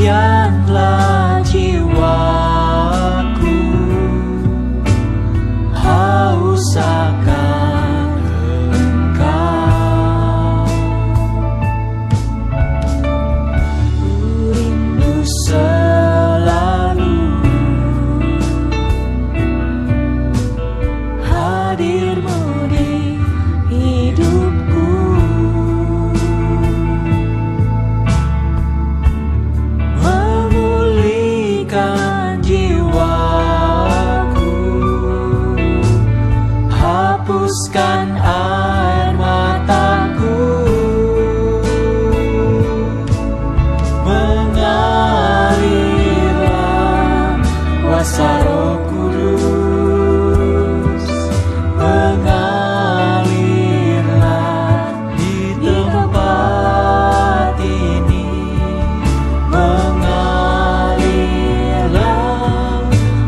Demikianlah jiwaku haus akan Engkau. Ku rindu selalu hadir-Mu di hidupku. Memulihkan jiwaku, hapuskan air mataku, mengalirlah kuasa Roh Kudus, mengalirlah di tempat ini, mengalirlah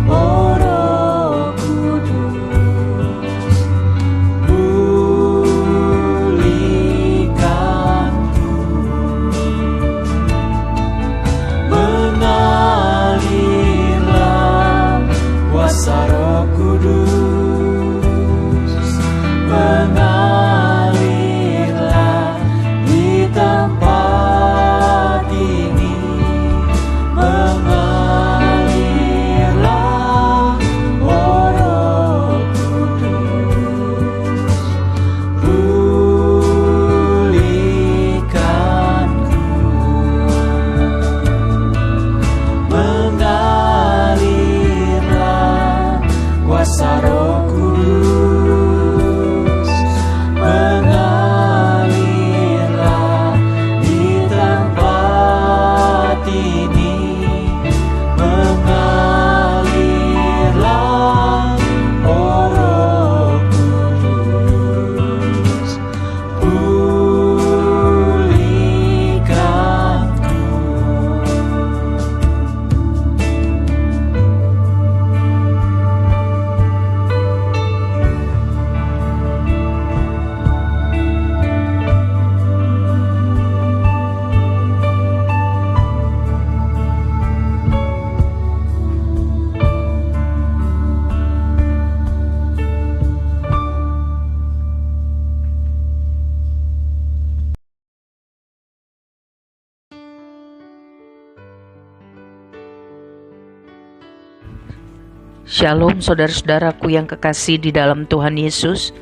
oh Roh Kudus, pulihkanku, mengalirlah kuasa Roh Kudus, mengalirlah di tempat ini, mengalirlah oh Roh Kudus, pulihkanku, mengalirlah kuasa Roh Kudus, mengalirlah di tempat ini, mengalirlah oh Roh Kudus, pulihkanku. Shalom saudara-saudaraku yang kekasih di dalam Tuhan Yesus.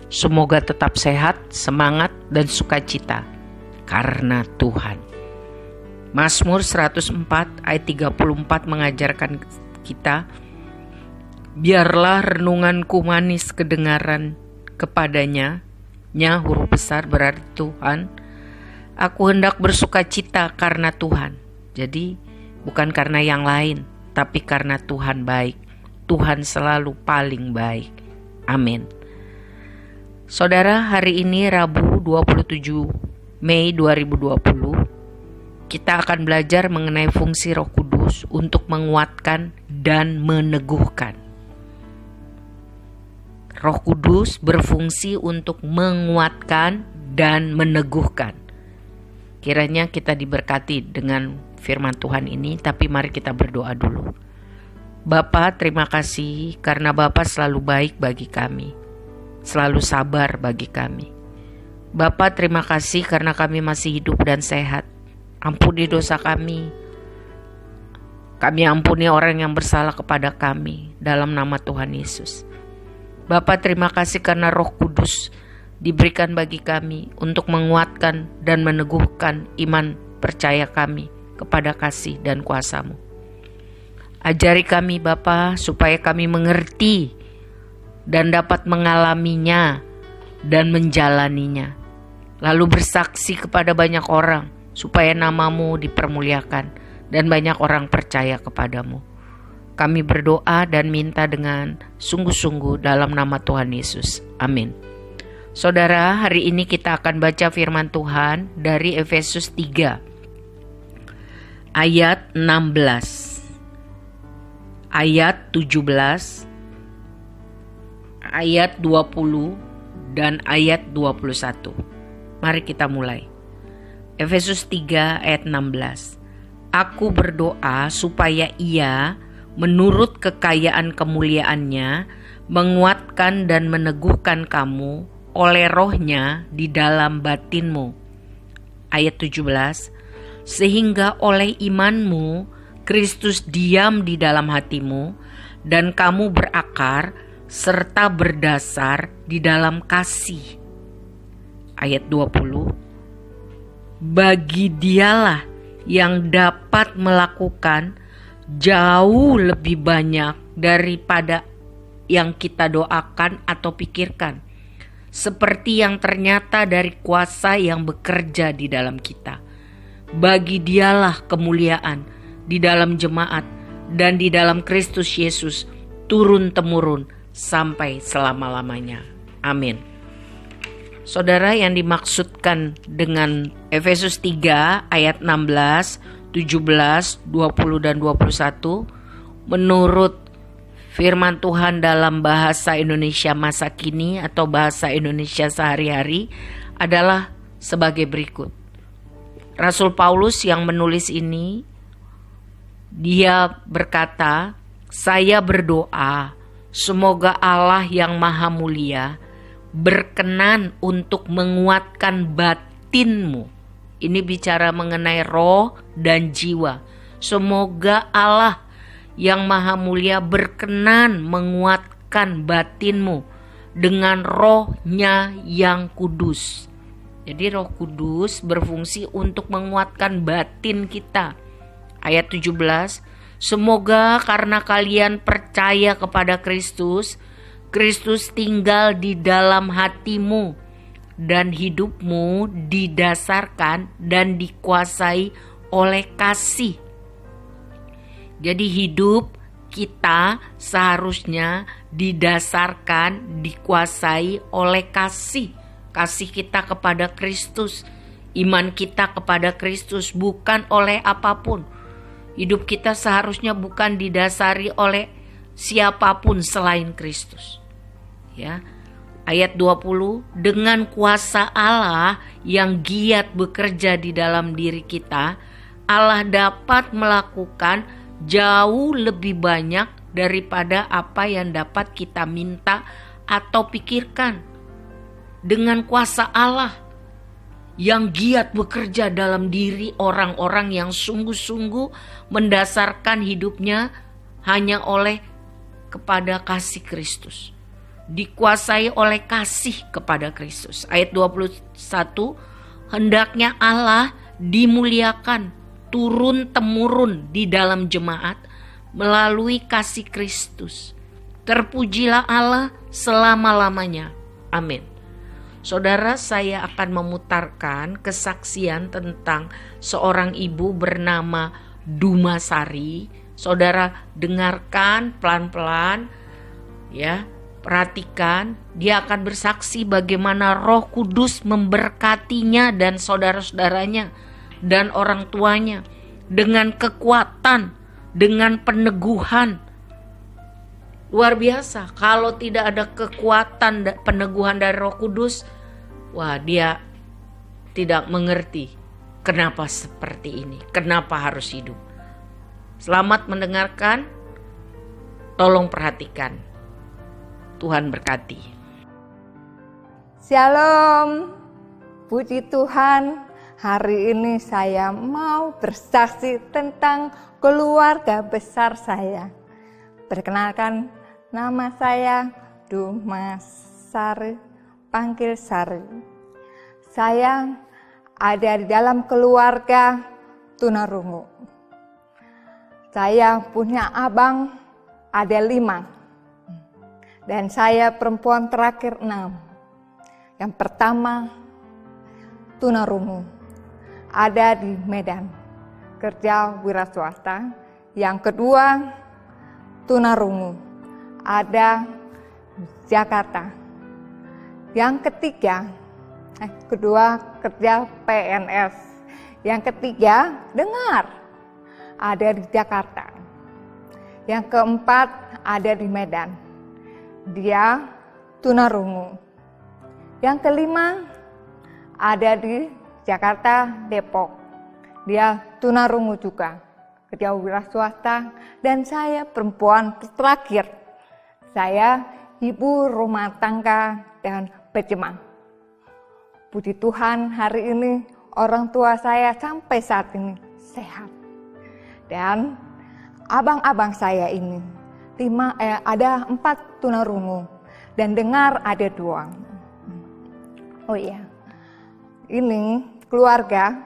Semoga tetap sehat, semangat, dan sukacita karena Tuhan. Mazmur 104 ayat 34 mengajarkan kita, biarlah renunganku manis kedengaran kepadanya, nya huruf besar berarti Tuhan. Aku hendak bersukacita karena Tuhan. Jadi bukan karena yang lain, tapi karena Tuhan baik. Tuhan selalu paling baik. Amin. Saudara, hari ini Rabu 27 Mei 2020, kita akan belajar mengenai fungsi Roh Kudus untuk menguatkan dan meneguhkan. Roh Kudus berfungsi untuk menguatkan dan meneguhkan. Kiranya kita diberkati dengan firman Tuhan ini, tapi mari kita berdoa dulu. Bapa, terima kasih karena Bapa selalu baik bagi kami, selalu sabar bagi kami. Bapa, terima kasih karena kami masih hidup dan sehat. Ampuni dosa kami. Kami ampuni orang yang bersalah kepada kami dalam nama Tuhan Yesus. Bapa, terima kasih karena Roh Kudus diberikan bagi kami untuk menguatkan dan meneguhkan iman percaya kami kepada kasih dan kuasa-Mu. Ajari kami Bapa supaya kami mengerti dan dapat mengalaminya dan menjalaninya. Lalu bersaksi kepada banyak orang supaya nama-Mu dipermuliakan dan banyak orang percaya kepadamu. Kami berdoa dan minta dengan sungguh-sungguh dalam nama Tuhan Yesus. Amin. Saudara, hari ini kita akan baca firman Tuhan dari Efesus 3 ayat 16. Ayat 17, ayat 20, dan ayat 21. Mari kita mulai. Efesus 3 ayat 16. Aku berdoa supaya Ia, menurut kekayaan kemuliaannya, menguatkan dan meneguhkan kamu oleh Roh-Nya di dalam batinmu. Ayat 17, sehingga oleh imanmu Kristus diam di dalam hatimu dan kamu berakar serta berdasar di dalam kasih. Ayat 20, bagi Dialah yang dapat melakukan jauh lebih banyak daripada yang kita doakan atau pikirkan, seperti yang ternyata dari kuasa yang bekerja di dalam kita. Bagi Dialah kemuliaan di dalam jemaat dan di dalam Kristus Yesus turun-temurun sampai selama-lamanya. Amin. Saudara, yang dimaksudkan dengan Efesus 3 ayat 16, 17, 20 dan 21 menurut firman Tuhan dalam bahasa Indonesia masa kini atau bahasa Indonesia sehari-hari adalah sebagai berikut. Rasul Paulus yang menulis ini, dia berkata, saya berdoa semoga Allah yang maha mulia berkenan untuk menguatkan batinmu. Ini bicara mengenai roh dan jiwa. Semoga Allah yang maha mulia berkenan menguatkan batinmu dengan Roh-Nya yang kudus. Jadi Roh Kudus berfungsi untuk menguatkan batin kita. Ayat 17, semoga karena kalian percaya kepada Kristus, Kristus tinggal di dalam hatimu dan hidupmu didasarkan dan dikuasai oleh kasih. Jadi hidup kita seharusnya didasarkan, dikuasai oleh kasih. Kasih kita kepada Kristus, iman kita kepada Kristus, bukan oleh apapun. Hidup kita seharusnya bukan didasari oleh siapapun selain Kristus. Ya. Ayat 20, dengan kuasa Allah yang giat bekerja di dalam diri kita, Allah dapat melakukan jauh lebih banyak daripada apa yang dapat kita minta atau pikirkan. Dengan kuasa Allah yang giat bekerja dalam diri orang-orang yang sungguh-sungguh mendasarkan hidupnya hanya oleh kepada kasih Kristus. Dikuasai oleh kasih kepada Kristus. Ayat 21, hendaknya Allah dimuliakan turun-temurun di dalam jemaat melalui kasih Kristus. Terpujilah Allah selama-lamanya. Amin. Saudara, saya akan memutarkan kesaksian tentang seorang ibu bernama Dumasari. Saudara dengarkan pelan-pelan ya. Perhatikan, dia akan bersaksi bagaimana Roh Kudus memberkatinya dan saudara-saudaranya dan orang tuanya dengan kekuatan, dengan peneguhan. Luar biasa, kalau tidak ada kekuatan peneguhan dari Roh Kudus, wah dia tidak mengerti kenapa seperti ini, kenapa harus hidup. Selamat mendengarkan, tolong perhatikan. Tuhan berkati. Shalom, puji Tuhan. Hari ini saya mau bersaksi tentang keluarga besar saya. Perkenalkan, nama saya Dumasari, panggil Sari. Saya ada di dalam keluarga tunarungu. Saya punya abang, ada 5. Dan saya perempuan terakhir 6. Yang pertama, tunarungu. Ada di Medan, kerja wira swasta. Yang kedua, tunarungu. Ada di Jakarta. Yang ketiga, kedua kerja PNS. Yang ketiga, dengar, ada di Jakarta. Yang keempat, ada di Medan. Dia tunarungu. Yang kelima ada di Jakarta, Depok. dia tunarungu juga, kerja wira swasta, dan saya perempuan terakhir. Saya ibu rumah tangga dan berjemaah. Puji Tuhan, hari ini orang tua saya sampai saat ini sehat. Dan abang-abang saya ini ada 4 tunarungu dan dengar ada 2. Oh iya, ini keluarga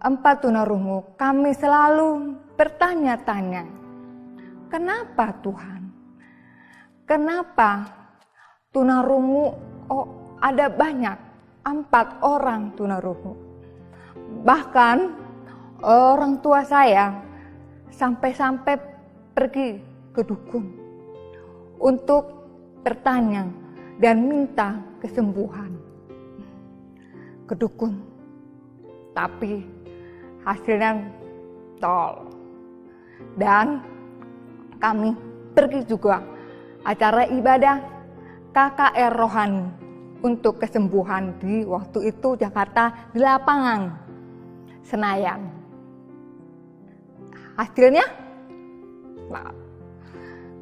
4 tunarungu, kami selalu bertanya-tanya, kenapa Tuhan? Kenapa tunarungu ada banyak, 4 orang tunarungu. Bahkan orang tua saya sampai-sampai pergi ke dukun untuk bertanya dan minta kesembuhan ke dukun. Tapi hasilnya tol. Dan kami pergi juga acara ibadah KKR Rohani untuk kesembuhan di waktu itu Jakarta di lapangan Senayan. Hasilnya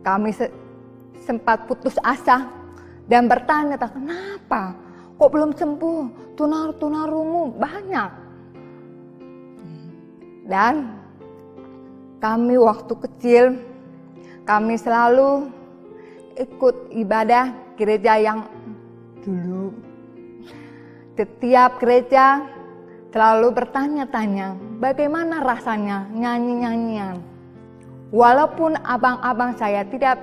kami sempat putus asa dan bertanya, kenapa kok belum sembuh, tunarungu banyak. Dan kami waktu kecil, kami selalu ikut ibadah gereja yang dulu. Setiap gereja selalu bertanya-tanya bagaimana rasanya nyanyi-nyanyian. Walaupun abang-abang saya tidak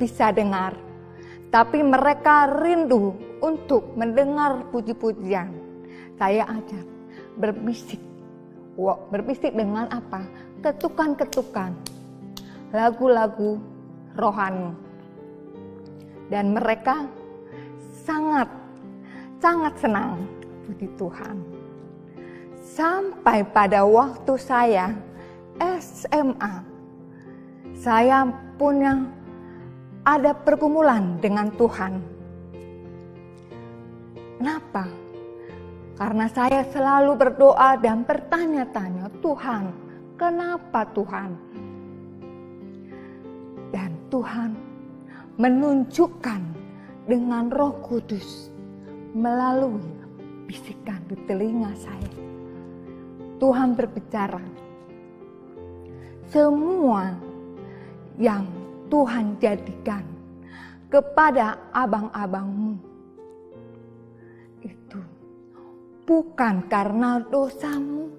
bisa dengar, tapi mereka rindu untuk mendengar puji-pujian. Saya ajak berbisik. Berbisik dengan apa? Ketukan-ketukan, lagu-lagu rohani. Dan mereka sangat senang, puji Tuhan. Sampai pada waktu saya SMA, saya punya ada pergumulan dengan Tuhan. Kenapa? Karena saya selalu berdoa dan bertanya-tanya, Tuhan, kenapa Tuhan? Dan Tuhan menunjukkan dengan Roh Kudus melalui bisikan di telinga saya. Tuhan berbicara, semua yang Tuhan jadikan kepada abang-abangmu itu bukan karena dosamu,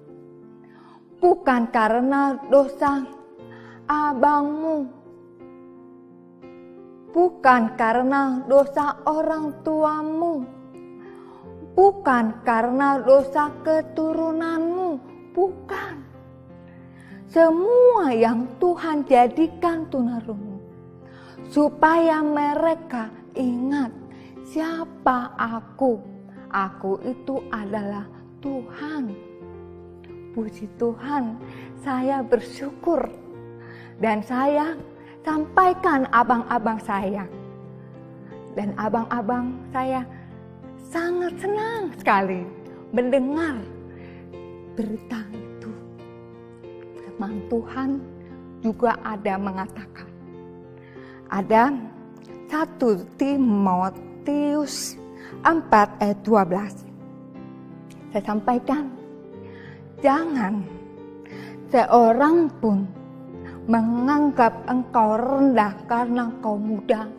bukan karena dosa abangmu, bukan karena dosa orang tuamu, bukan karena dosa keturunanmu, bukan. Semua yang Tuhan jadikan tunarungu supaya mereka ingat siapa aku. Aku itu adalah Tuhan. Puji Tuhan, saya bersyukur dan saya sampaikan abang-abang saya. Dan abang-abang saya sangat senang sekali mendengar berita itu. Firman Tuhan juga ada mengatakan, ada 1 Timotius 4 ayat 12. Saya sampaikan, jangan seorang pun menganggap engkau rendah karena engkau muda.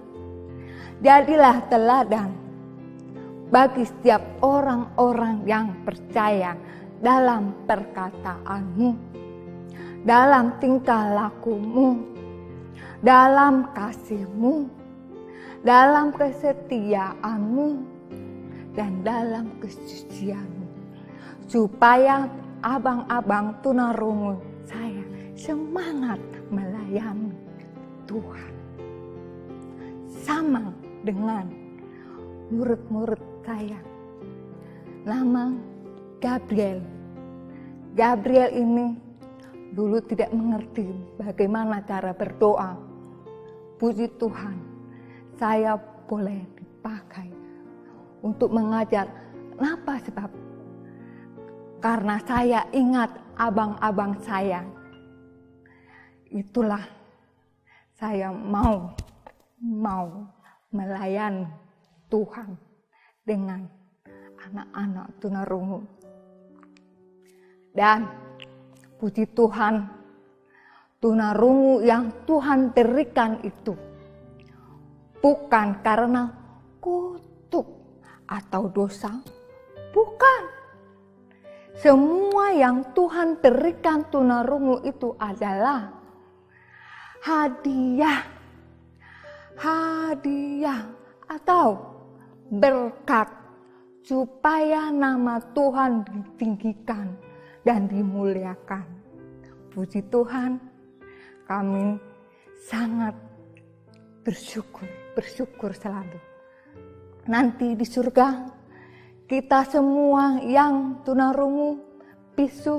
Jadilah teladan bagi setiap orang-orang yang percaya dalam perkataanmu, dalam tingkah lakumu, dalam kasihmu, dalam kesetiaanmu, dan dalam kesucianmu, supaya abang-abang tunarungu saya semangat melayani Tuhan. Sama dengan murid-murid saya, nama Gabriel. Gabriel ini dulu tidak mengerti bagaimana cara berdoa. Puji Tuhan, saya boleh dipakai untuk mengajar. Kenapa? Sebab karena saya ingat abang-abang saya. Itulah saya mau melayani Tuhan dengan anak-anak tunarungu. Dan puji Tuhan, tunarungu yang Tuhan berikan itu bukan karena kutuk atau dosa, bukan. Semua yang Tuhan berikan tunarungu itu adalah hadiah atau berkat supaya nama Tuhan ditinggikan dan dimuliakan. Puji Tuhan, kami sangat bersyukur selalu. Nanti di surga, kita semua yang tunarungu, bisu,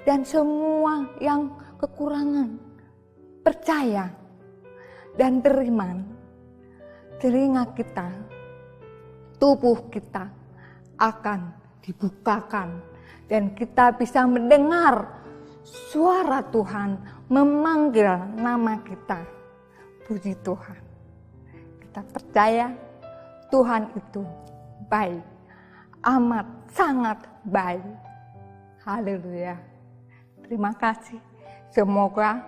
dan semua yang kekurangan, percaya dan beriman, telinga kita, tubuh kita akan dibukakan dan kita bisa mendengar suara Tuhan memanggil nama kita. Puji Tuhan. Kita percaya Tuhan itu baik, amat sangat baik. Haleluya. Terima kasih. Semoga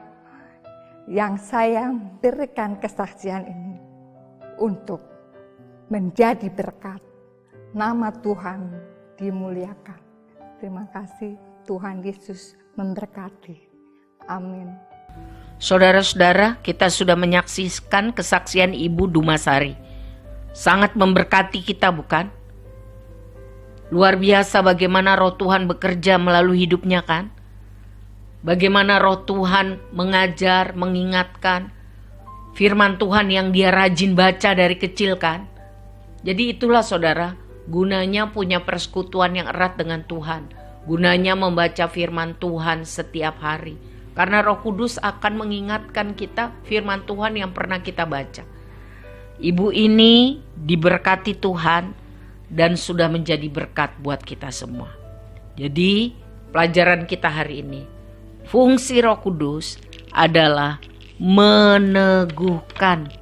yang saya berikan kesaksian ini untuk menjadi berkat, nama Tuhan dimuliakan. Terima kasih. Tuhan Yesus memberkati. Amin. Saudara-saudara, kita sudah menyaksikan kesaksian Ibu Dumasari. Sangat memberkati kita, bukan? Luar biasa bagaimana Roh Tuhan bekerja melalui hidupnya, kan? Bagaimana Roh Tuhan mengajar, mengingatkan firman Tuhan yang dia rajin baca dari kecil, kan? Jadi itulah saudara, gunanya punya persekutuan yang erat dengan Tuhan. Gunanya membaca firman Tuhan setiap hari. Karena Roh Kudus akan mengingatkan kita firman Tuhan yang pernah kita baca. Ibu ini diberkati Tuhan dan sudah menjadi berkat buat kita semua. Jadi pelajaran kita hari ini, fungsi Roh Kudus adalah meneguhkan,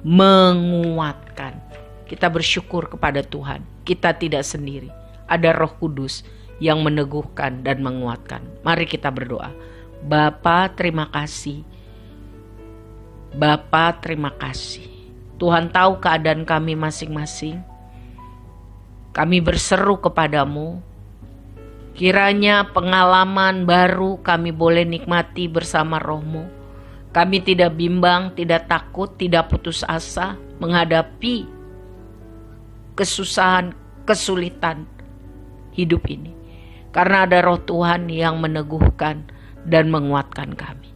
menguatkan. Kita bersyukur kepada Tuhan, kita tidak sendiri. Ada Roh Kudus yang meneguhkan dan menguatkan. Mari kita berdoa. Bapa, terima kasih. Bapa, terima kasih. Tuhan tahu keadaan kami masing-masing. Kami berseru kepadamu. Kiranya pengalaman baru kami boleh nikmati bersama Roh-Mu. Kami tidak bimbang, tidak takut, tidak putus asa menghadapi kesusahan, kesulitan hidup ini. Karena ada Roh Tuhan yang meneguhkan dan menguatkan kami.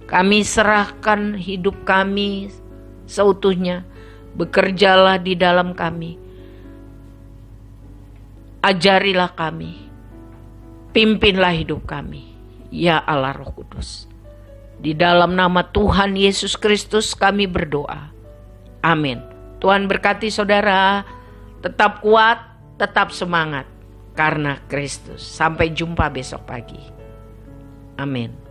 Kami serahkan hidup kami seutuhnya. Bekerjalah di dalam kami. Ajarilah kami. Pimpinlah hidup kami. Ya Allah Roh Kudus. Di dalam nama Tuhan Yesus Kristus kami berdoa. Amin. Tuhan berkati saudara. Tetap kuat, tetap semangat. Karena Kristus. Sampai jumpa besok pagi. Amin.